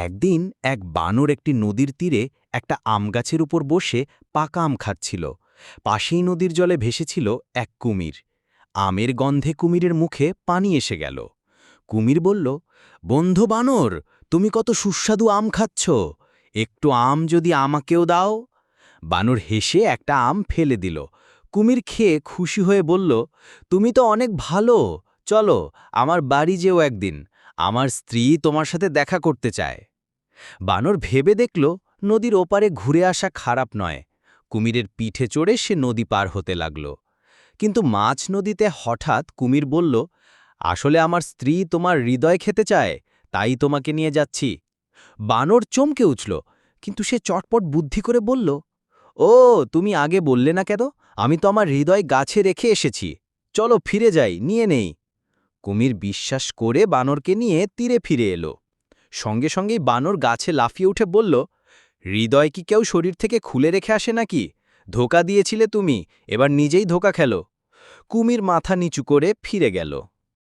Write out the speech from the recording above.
একদিন এক বানর একটি নদীর তীরে একটা আম গাছের উপর বসে পাকা আম খাচ্ছিল। পাশেই নদীর জলে ভেসেছিল এক কুমির। আমের গন্ধে কুমিরের মুখে পানি এসে গেল। কুমির বলল, বন্ধু বানর, তুমি কত সুস্বাদু আম খাচ্ছ, একটু আম যদি আমাকেও দাও। বানর হেসে একটা আম ফেলে দিল। কুমির খেয়ে খুশি হয়ে বলল, তুমি তো অনেক ভালো, চলো আমার বাড়ি যেও একদিন, আমার স্ত্রী তোমার সাথে দেখা করতে চায়। বানর ভেবে দেখল নদীর ওপারে ঘুরে আসা খারাপ নয়। কুমিরের পিঠে চড়ে সে নদী পার হতে লাগল। কিন্তু মাছ নদীতে হঠাৎ কুমির বলল, আসলে আমার স্ত্রী তোমার হৃদয় খেতে চায়, তাই তোমাকে নিয়ে যাচ্ছি। বানর চমকে উঠল, কিন্তু সে চটপট বুদ্ধি করে বলল, ও, তুমি আগে বললে না কেন? আমি তো আমার হৃদয় গাছে রেখে এসেছি, চলো ফিরে যাই, নিয়ে নেই। কুমির বিশ্বাস করে বানরকে নিয়ে তীরে ফিরে এলো। সঙ্গে সঙ্গেই বানর গাছে লাফিয়ে উঠে বলল, হৃদয় কি কেউ শরীর থেকে খুলে রেখে আসে নাকি? ধোঁকা দিয়েছিলে তুমি, এবার নিজেই ধোঁকা খেলো। কুমির মাথা নিচু করে ফিরে গেল।